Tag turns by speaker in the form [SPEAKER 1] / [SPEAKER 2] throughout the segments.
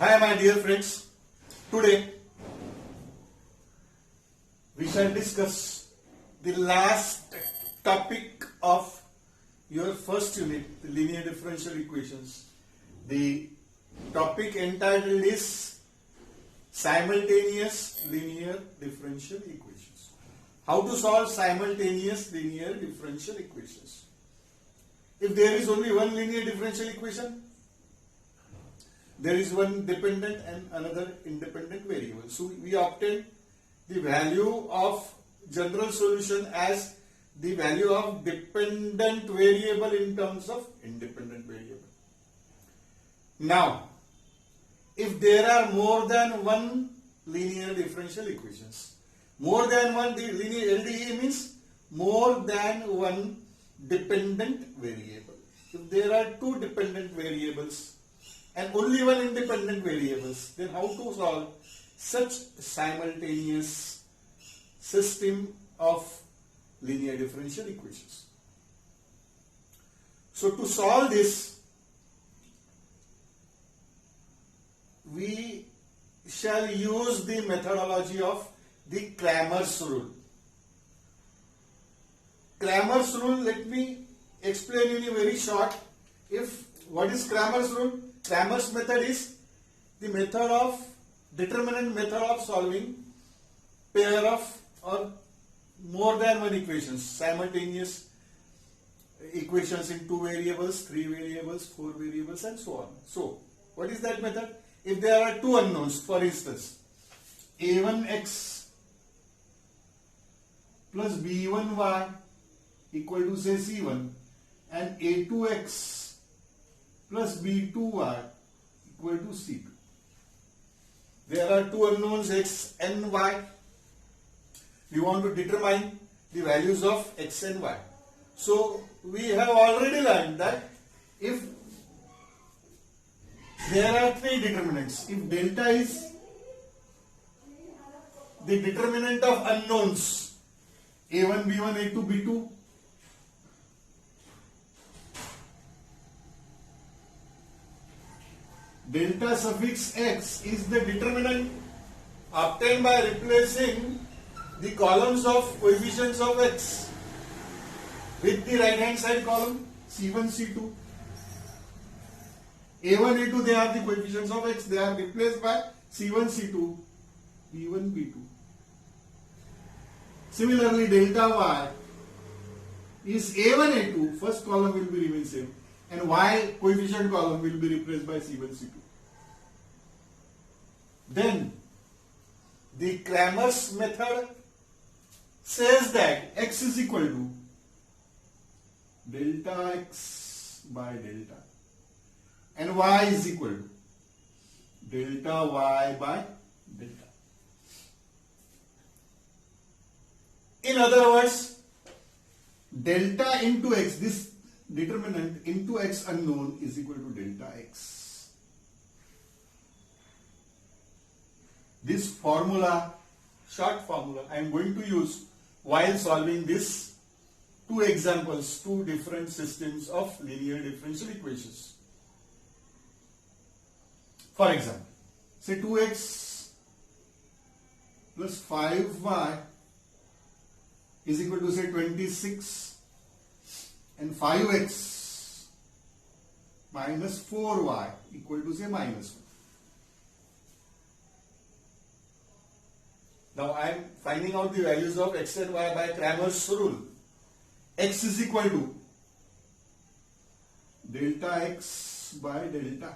[SPEAKER 1] Hi, my dear friends. Today we shall discuss the last topic of your first unit, the linear differential equations. The topic entitled is simultaneous linear differential equations. How to solve simultaneous linear differential equations? If there is only one linear differential equation, there is one dependent and another independent variable. So we obtain the value of general solution as the value of dependent variable in terms of independent variable. Now, if there are more than one linear differential equations, more than one, the linear LDE means more than one dependent variable. If there are two dependent variables and only one independent variables, then how to solve such simultaneous system of linear differential equations? So to solve this, we shall use the methodology of the Cramer's rule. Cramer's rule, let me explain in a very short. What is Cramer's rule? Cramer's method is the determinant method of solving pair of or more than one equations, simultaneous equations in 2 variables, 3 variables, 4 variables and so on. So, what is that method? If there are two unknowns, for instance, a1x plus b1y equal to say c1 and a2x plus b2y equal to c2. There are two unknowns x and y. We want to determine the values of x and y. So we have already learned that if there are three determinants, if delta is the determinant of unknowns a1, b1, a2, b2, delta suffix x is the determinant obtained by replacing the columns of coefficients of x with the right hand side column c1, c2. a1, a2 they are the coefficients of x, they are replaced by c1, c2, b1, b2. Similarly, delta y is a1, a2, first column will be remain same, and y coefficient column will be replaced by c1, c2. Then the Cramer's method says that x is equal to delta x by delta and y is equal to delta y by delta. In other words, delta into x, this determinant into x unknown is equal to delta x. This formula, short formula, I am going to use while solving this two examples, two different systems of linear differential equations. For example, say 2x plus 5y is equal to say 26 and 5x minus 4y equal to say minus 1. Now I am finding out the values of x and y by Cramer's rule. X is equal to delta x by delta.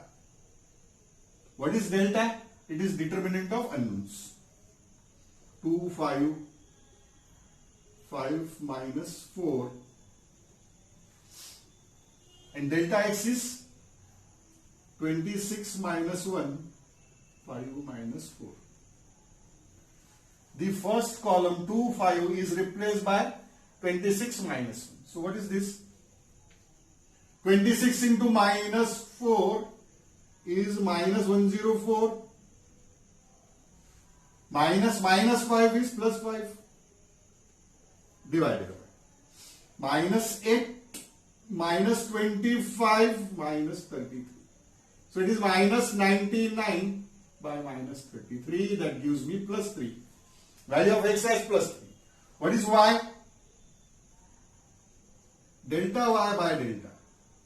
[SPEAKER 1] What is delta? It is determinant of unknowns. 2, 5, 5 minus 4. And delta x is 26 minus 1, 5 minus 4. The first column 2, 5 is replaced by 26 minus 1. So what is this? 26 into minus 4 is minus 104. Minus 5 is plus 5 divided by minus 8 minus 25 minus 33. So it is minus 99 by minus 33. That gives me plus 3. Value of x as plus 3. What is y? Delta y by delta.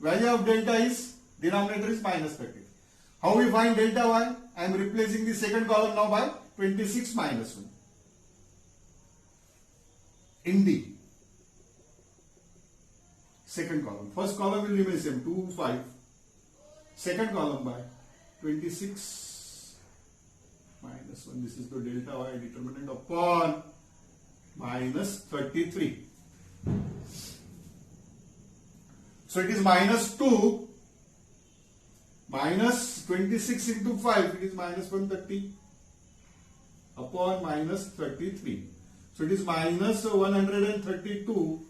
[SPEAKER 1] Value of delta is, denominator is minus 33. How we find delta y? I am replacing the second column now by 26 minus 1. In D. Second column. First column will remain same, 2, 5. Second column by 26 minus 1. This is the delta y determinant upon minus 33. So it is minus 2 minus 26 into 5. It is minus 130 upon minus 33. So it is minus 132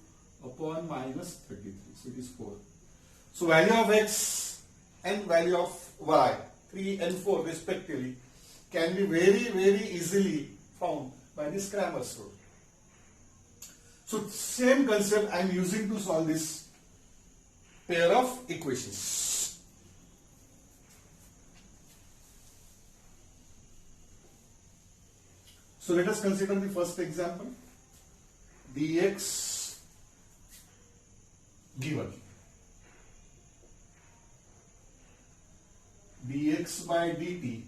[SPEAKER 1] upon minus 33. So it is 4. So value of x and value of y, 3 and 4 respectively, can be very easily found by this Cramer's rule. So same concept I am using to solve this pair of equations. So let us consider the first example. Dx given. Dx by dt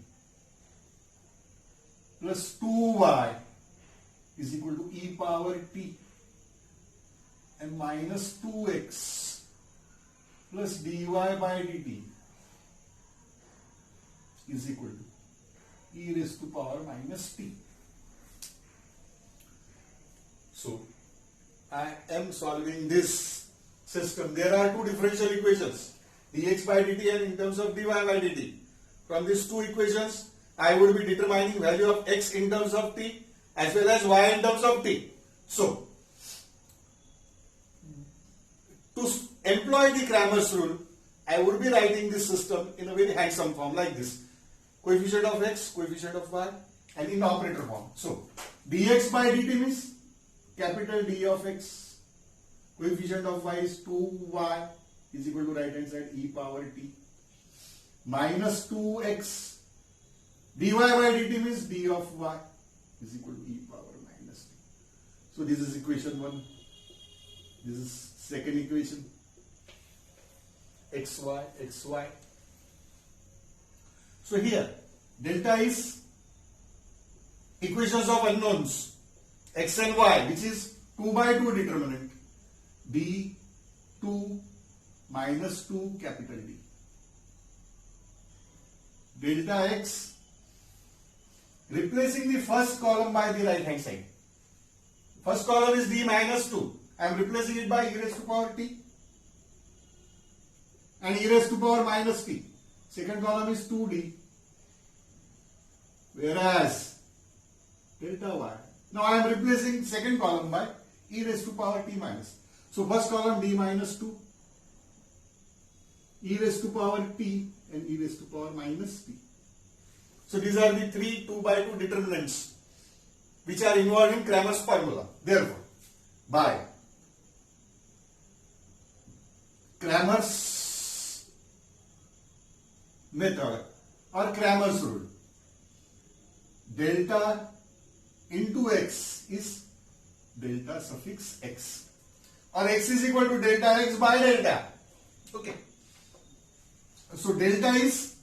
[SPEAKER 1] plus 2y is equal to e power t and minus 2x plus dy by dt is equal to e raised to power minus t. So I am solving this system. There are two differential equations, dx by dt and in terms of dy by dt. From these two equations, I would be determining value of x in terms of t as well as y in terms of t. So, to employ the Cramer's rule, I would be writing this system in a very handsome form like this. Coefficient of x, coefficient of y, and in operator form. So, dx by dt means capital D of x, coefficient of y is 2y is equal to right hand side e power t minus 2x, dy by dt means d of y is equal to e power minus t. So this is equation 1. This is second equation, xy, xy. So here delta is equations of unknowns x and y, which is 2 by 2 determinant d2 minus 2 capital D. Delta x, replacing the first column by the right hand side. First column is d minus 2. I am replacing it by e raised to power t and e raised to power minus t. Second column is 2d. Whereas delta y, now I am replacing second column by e raised to power t minus. So first column d minus 2, e raised to power t and e raised to power minus t. So these are the three 2 by 2 determinants which are involved in Cramer's formula. Therefore, by Cramer's method or Cramer's rule, delta into x is delta suffix x, or x is equal to delta x by delta. Okay. So delta is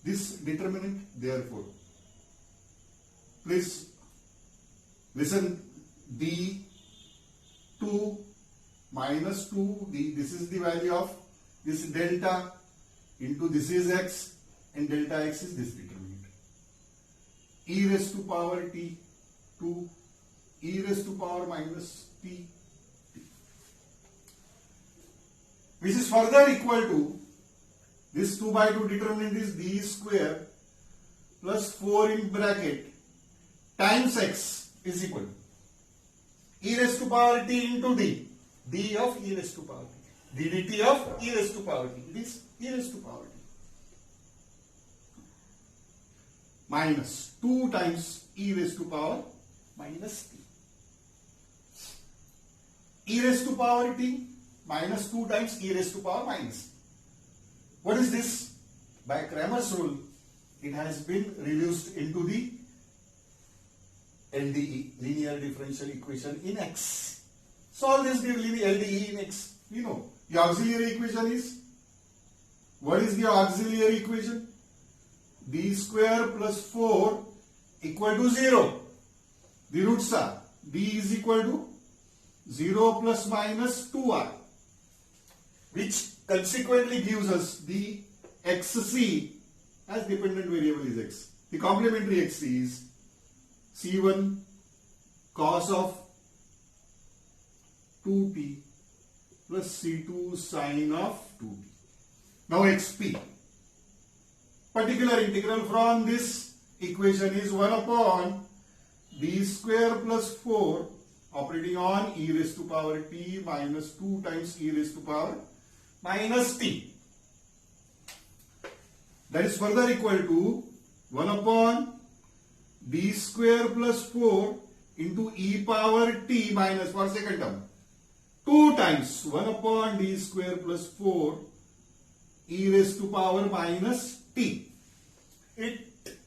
[SPEAKER 1] this determinant. Therefore, please listen, d2 minus 2, this is the value of this delta into this is x and delta x is this determinant. E raised to power t 2, e raised to power minus t, which is further equal to this 2 by 2 determinant is d square plus 4 in bracket times x is equal to e raised to power t into d, d of e raised to power t, ddt of e raised to power t, it is e raised to power t, minus 2 times e raised to power minus t. E raised to power t minus 2 times e raised to power minus. What is this? by Cramer's rule, it has been reduced into the LDE, linear differential equation in X. Solve this LDE in X. You know, the auxiliary equation is, what is the auxiliary equation? D square plus 4 equal to 0. The roots are D is equal to 0 plus minus 2i, which consequently gives us the XC as dependent variable is X. The complementary XC is C1 cos of 2t plus C2 sine of 2t. Now XP. Particular integral from this equation is 1 upon d square plus 4 operating on e raised to power t minus 2 times e raised to power minus t. That is further equal to 1 upon d square plus 4 into e power t minus, for second term, 2 times 1 upon d square plus 4 e raised to power minus t. It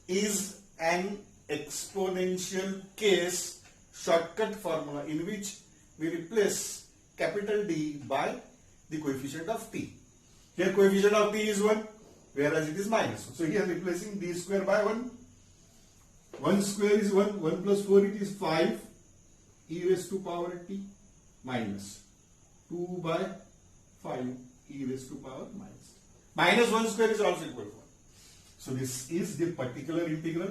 [SPEAKER 1] is an exponential case shortcut formula in which we replace capital D by the coefficient of t. Here coefficient of t is 1, whereas it is minus 1. So here replacing d square by 1. 1 square is 1, 1 plus 4 it is 5 e raised to power t minus 2 by 5 e raised to power minus t. Minus 1 square is also equal to 1. So this is the particular integral.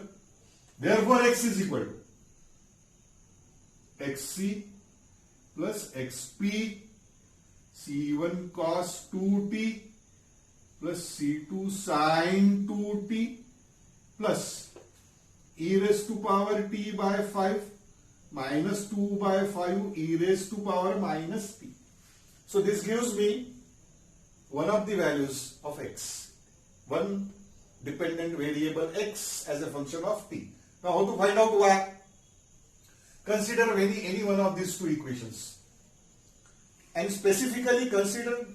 [SPEAKER 1] Therefore x is equal to xc plus xp c1 cos 2t plus c2 sin 2t plus e raised to power t by 5 minus 2 by 5 e raised to power minus t. So this gives me one of the values of x, one dependent variable x as a function of t. Now how to find out y? Consider any one of these two equations and specifically consider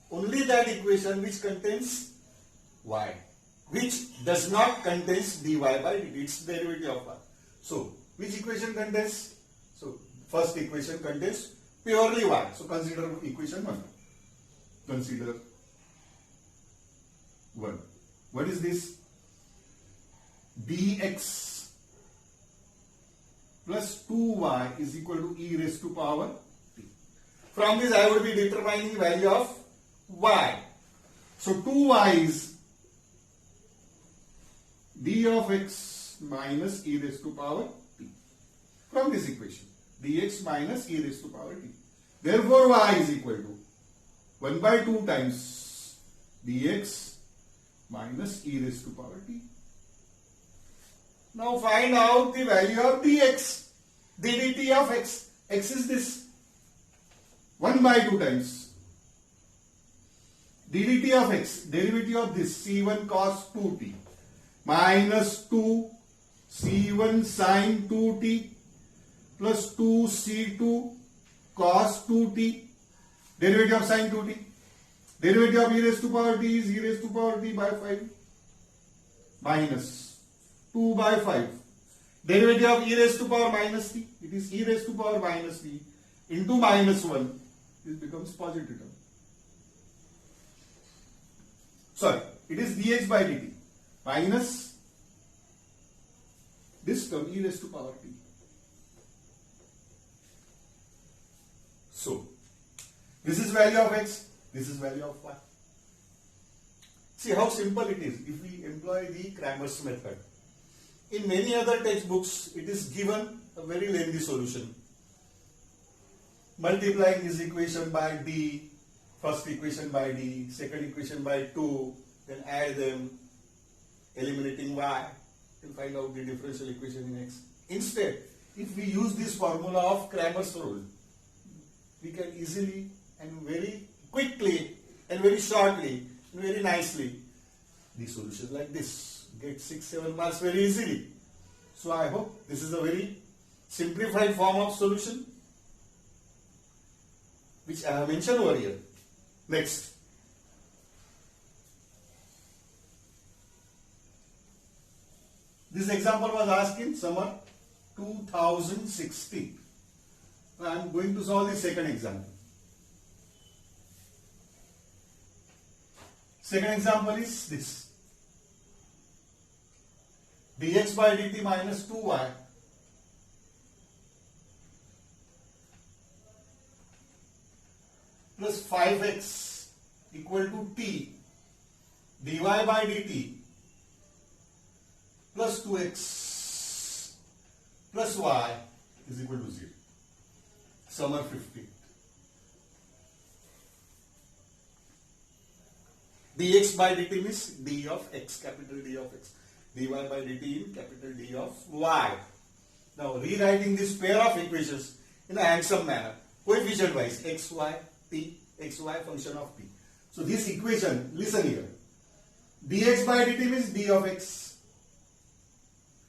[SPEAKER 1] only that equation which contains y, which does not contains dy by dt, its derivative of y. So which equation contains? So first equation contains purely y. So consider equation 1. Consider 1. What is this? Dx plus 2y is equal to e raised to power t. From this I would be determining value of y. So 2y is d of x minus e raised to power t. From this equation, dx minus e raised to power t. Therefore y is equal to 1 by 2 times dx minus e raised to power t. Now find out the value of dx, the dt of x. X is this 1 by 2 times ddt of x, derivative of this c1 cos 2t minus 2 c1 sin 2t plus 2 c2 cos 2t, derivative of sin 2t. Derivative of e raised to power t is e raised to power t by 5 minus 2 by 5. Derivative of e raised to power minus t, it is e raised to power minus t into minus 1. This becomes positive term. Sorry, it is dx by dt minus this term e raised to power t. So, this is value of x, this is value of y. See how simple it is if we employ the Cramer's method. In many other textbooks, it is given a very lengthy solution. Multiplying this equation by d, first equation by d, second equation by 2, then add them, eliminating y, and find out the differential equation in x. Instead, if we use this formula of Cramer's rule, we can easily and very quickly and very shortly and very nicely the solution like this. Get 6-7 marks very easily. So I hope this is a very simplified form of solution which I have mentioned over here. Next. This example was asked in summer 2016. I am going to solve the second example. Second example is this. dx by dt minus 2y plus 5x equal to t dy by dt plus 2x plus y is equal to 0. Summer 15. dx by dt means d of x, capital D of x. dy by dt in capital D of y. Now rewriting this pair of equations in a handsome manner, coefficient wise, x, y, t, x, y function of t. So this equation, listen here, dx by dt means d of x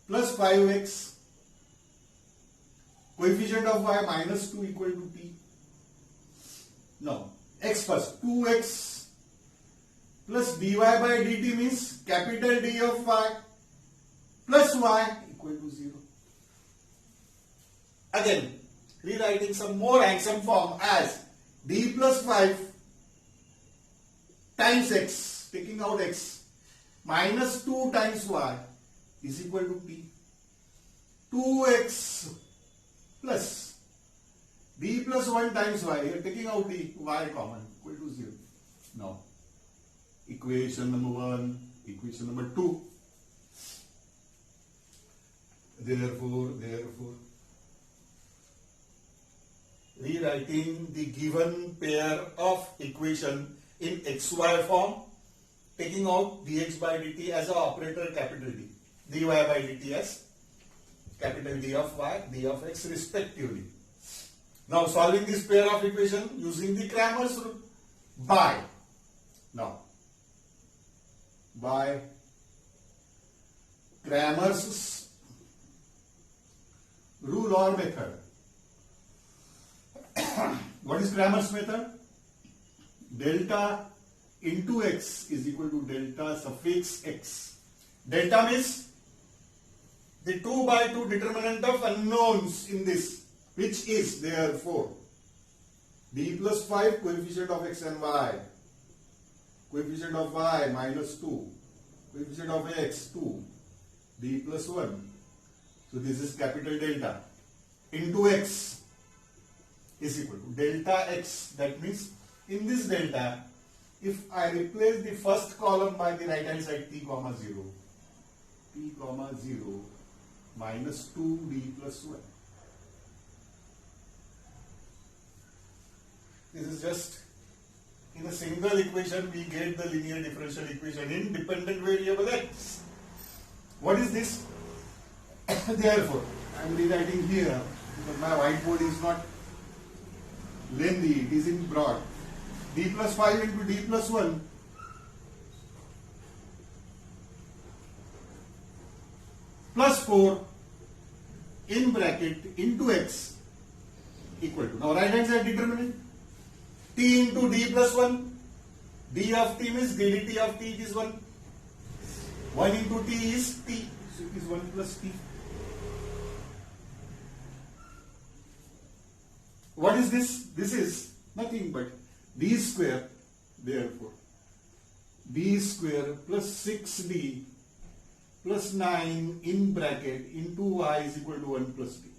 [SPEAKER 1] plus 5x, coefficient of y minus 2 equal to t. Now x first, 2x plus dy by dt means capital D of y plus y equal to 0. Again, rewriting some more handsome form as d plus 5 times x, taking out x, minus 2 times y is equal to t. 2x plus d plus 1 times y, here taking out the y common, equal to 0. Now, equation number 1, equation number 2. Therefore, rewriting the given pair of equation in xy form, taking out dx by dt as an operator capital D, dy by dt as capital D of y, d of x respectively. Now solving this pair of equation using the Cramer's rule by Cramer's rule or method. What is Cramer's method? Delta into x is equal to delta suffix x. Delta means the 2 by 2 determinant of unknowns in this, which is therefore d plus 5 coefficient of x and y, coefficient of y minus 2, coefficient of x 2, d plus 1. So this is capital delta into x is equal to delta x. That means in this delta, if I replace the first column by the right hand side t comma 0 minus 2d plus 1. This is just in a single equation we get the linear differential equation in dependent variable x. What is this? Therefore, I am rewriting here because my whiteboard is not lengthy, it is in broad. D plus 5 into D plus 1 plus 4 in bracket into x equal to, now right hand side determinant, t into d plus 1, d of t means ddt of t, it is 1, 1 into t is t, so it is 1 plus t. What is this? This is nothing but d square, therefore d square plus 6d plus 9 in bracket into y is equal to 1 plus d.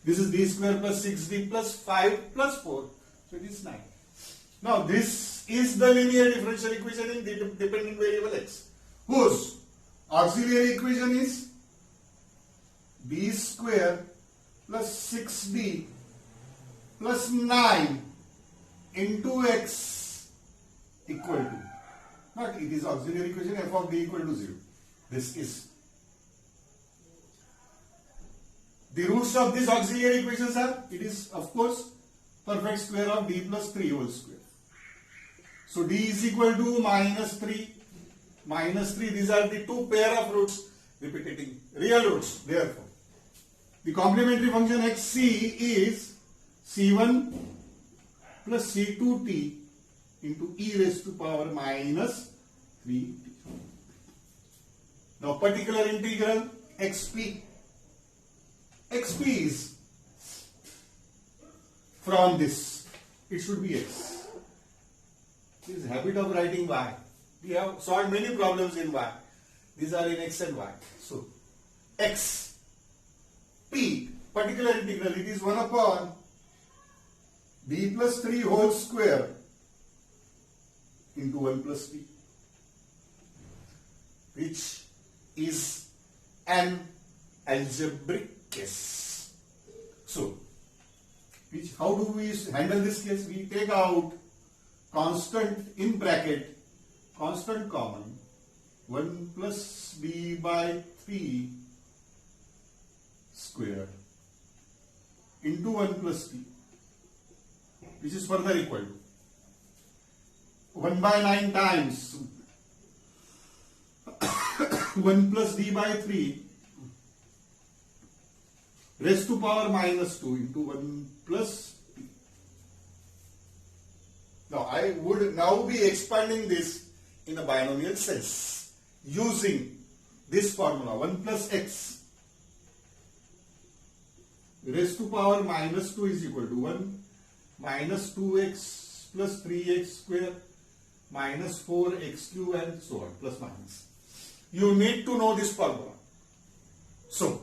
[SPEAKER 1] This is d square plus 6d plus 5 plus 4, so it is 9. Now this is the linear differential equation in the dependent variable x, whose auxiliary equation is d square plus 6d plus 9 into x equal to, not it is auxiliary equation f of d equal to 0. This is the roots of these auxiliary equations are, it is of course perfect square of d plus 3 whole square. So d is equal to minus 3, these are the two pair of roots repeating real roots. Therefore, the complementary function xc is c1 plus c2t into e raised to power minus 3t. Now particular integral xp. xp is from this. It should be x. This is habit of writing y. We have solved many problems in y. These are in x and y. So x p particular integral, it is 1 upon b plus 3 whole square into 1 plus p, which is an algebraic case. So, how do we handle this case? We take out constant in bracket, constant common, 1 plus b by 3 square into 1 plus p, which is further equal to 1 by 9 times 1 plus d by 3 raised to power minus 2 into 1 plus p. Now I would now be expanding this in a binomial sense using this formula 1 plus x raised to power minus 2 is equal to 1 minus 2x plus 3x square minus 4x cube and so on, plus minus. You need to know this formula. So,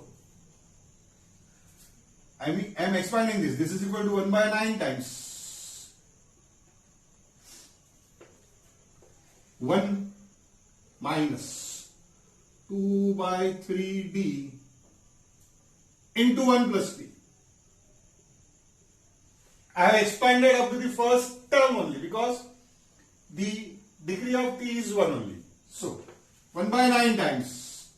[SPEAKER 1] I am expanding this. This is equal to 1 by 9 times 1 minus 2 by 3d into 1 plus p. I have expanded up to the first term only because the degree of t is 1 only. So, 1 by 9 times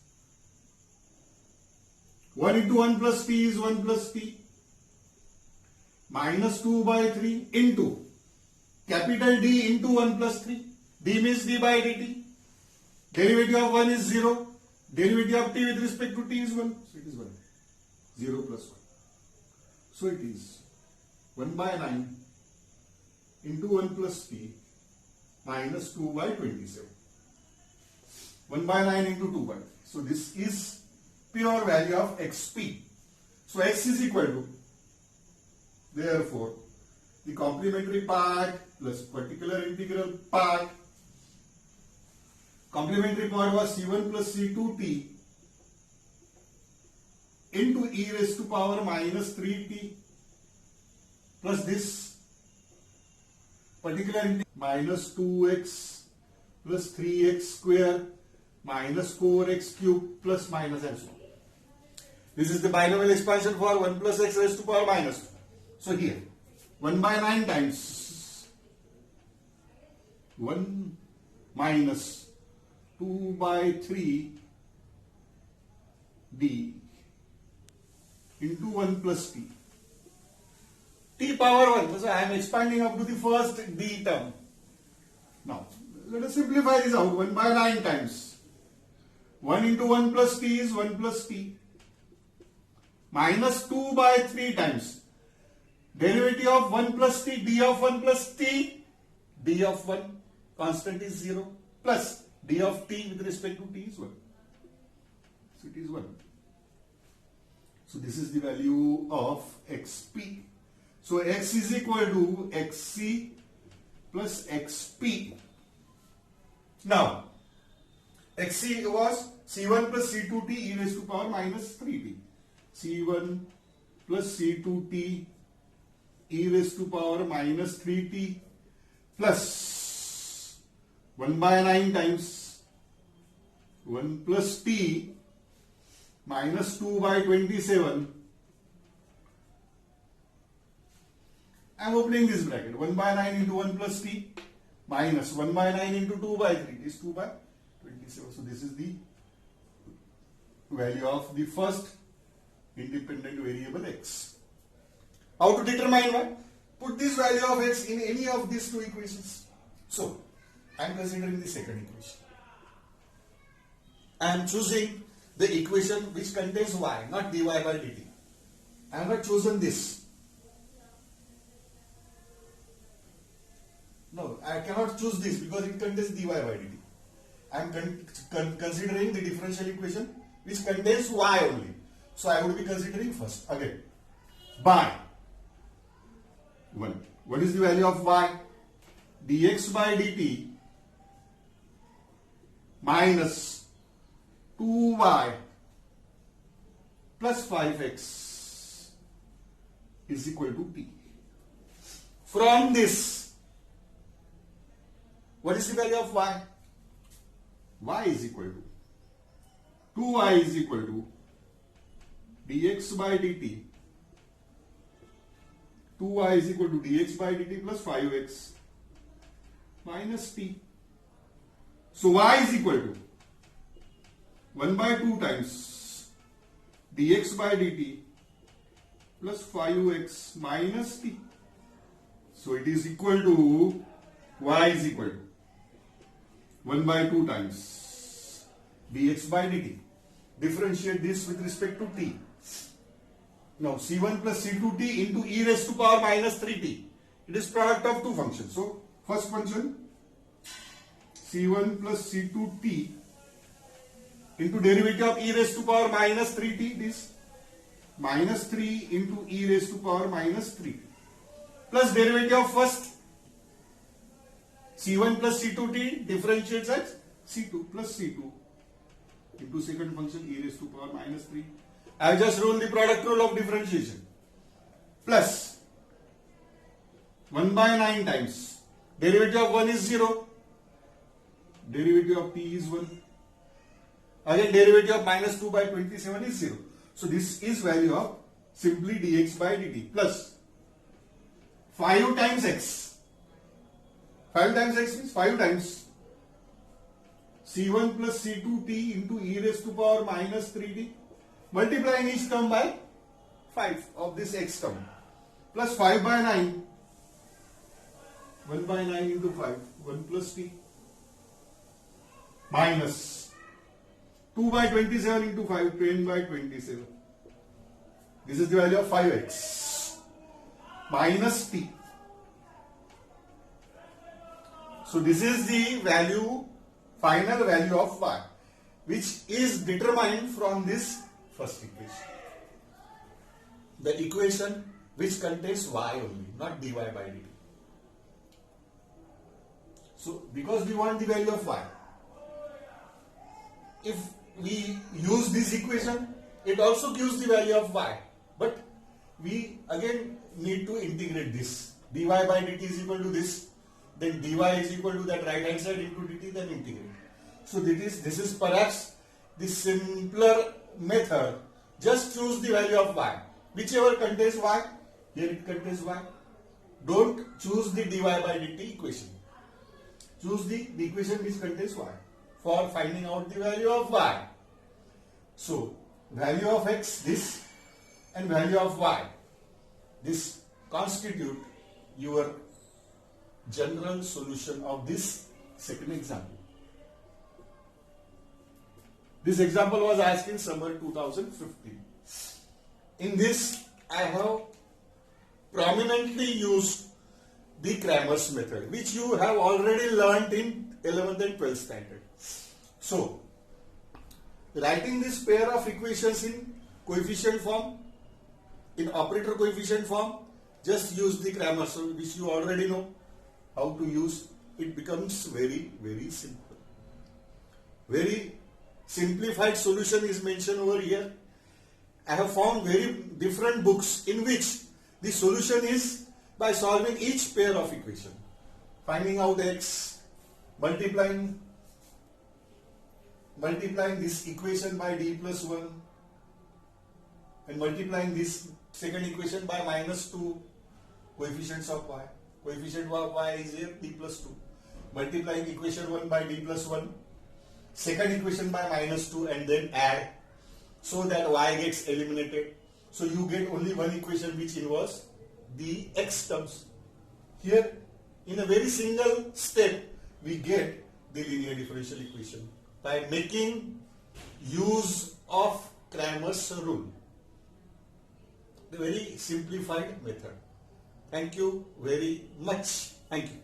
[SPEAKER 1] 1 into 1 plus p is 1 plus p minus 2 by 3 into capital D into 1 plus 3. D means d by dt. Derivative of 1 is 0. Derivative of t with respect to t is 1. So, it is 1. 0 plus 1. So, it is 1 by 9 into 1 plus p minus 2 by 27. 1 by 9 into 2 by 3. So, this is pure value of xp. So, x is equal to, therefore, the complementary part plus particular integral part. Complementary part was c1 plus c2t into e raised to power minus 3t plus this particular integral minus 2x plus 3x square minus 4x cube plus minus and so on. This is the binomial expansion for 1 plus x raised to power minus 2. So here 1 by 9 times 1 minus 2 by 3 d into 1 plus t. T power 1. So I am expanding up to the first d term. Now let us simplify this out. 1 by 9 times 1 into 1 plus t is 1 plus t minus 2 by 3 times derivative of 1 plus t, d of 1 plus t, d of 1 constant is 0 plus d of t with respect to t is 1. So it is 1. So this is the value of xp. So x is equal to xc plus xp. Now xc was c1 plus c2t e raised to power minus 3t. c1 plus c2t e raised to power minus 3t plus 1 by 9 times 1 plus t minus 2 by 27. I am opening this bracket. 1 by 9 into 1 plus t minus 1 by 9 into 2 by 3 is 2 by 27. So this is the value of the first independent variable x. How to determine y? Put this value of x in any of these two equations. So I am considering the second equation. I am choosing the equation which contains y, not dy by dt. I have not chosen this. No, I cannot choose this because it contains dy by dt. I am considering the differential equation which contains y only. So I would be considering first again by 1. What is the value of y? Dx by dt minus 2y plus 5x is equal to t. From this, what is the value of y? Y is equal to 2y is equal to dx by dt. 2y is equal to dx by dt plus 5x minus t. So y is equal to 1 by 2 times dx by dt plus 5x minus t. So it is equal to, y is equal to 1 by 2 times dx by dt. Differentiate this with respect to t. Now c1 plus c2t into e raised to power minus 3t. It is product of two functions. So first function c1 plus c2t into derivative of e raised to power minus 3t, this minus 3 into e raised to power minus 3 plus derivative of first c1 plus c2t differentiates as c2 plus c2 into second function e raised to power minus 3. I have just ruled the product rule of differentiation plus 1 by 9 times derivative of 1 is 0, derivative of t is 1, again derivative of minus 2 by 27 is 0. So this is value of simply dx by dt plus 5 times x. 5 times x means 5 times c1 plus c2t into e raised to power minus 3t, multiplying each term by 5 of this x term, plus 5 by 9, 1 by 9 into 5, 1 plus t, minus 2 by 27 into 5, 10 by 27. This is the value of 5x minus t. So this is the value, final value of y, which is determined from this first equation. The equation which contains y only, not dy by dt. So because we want the value of y, if we use this equation, it also gives the value of y, but we again need to integrate this. Dy by dt is equal to this, then dy is equal to that right hand side into dt, then integrate. So this is perhaps the simpler method. Just choose the value of y, whichever contains y. Here it contains y. Don't choose the dy by dt equation. Choose the equation which contains y for finding out the value of y. So value of x, this, and value of y, this constitute your general solution of this second example. This example was asked in summer 2015. In this, I have prominently used the Cramer's method, which you have already learnt in 11th and 12th standard. So, writing this pair of equations in coefficient form, in operator coefficient form, just use the Cramer's, which you already know how to use. It becomes very, very simple. Very simplified solution is mentioned over here. I have found very different books in which the solution is by solving each pair of equation, finding out x, multiplying this equation by d plus 1, and multiplying this second equation by minus 2, coefficients of y. Coefficient of y is here d plus 2. Multiplying equation 1 by d plus 1, second equation by minus 2, and then add, so that y gets eliminated. So you get only one equation which involves the x terms. Here, in a very single step, we get the linear differential equation by making use of Cramer's rule. The very simplified method. Thank you very much. Thank you.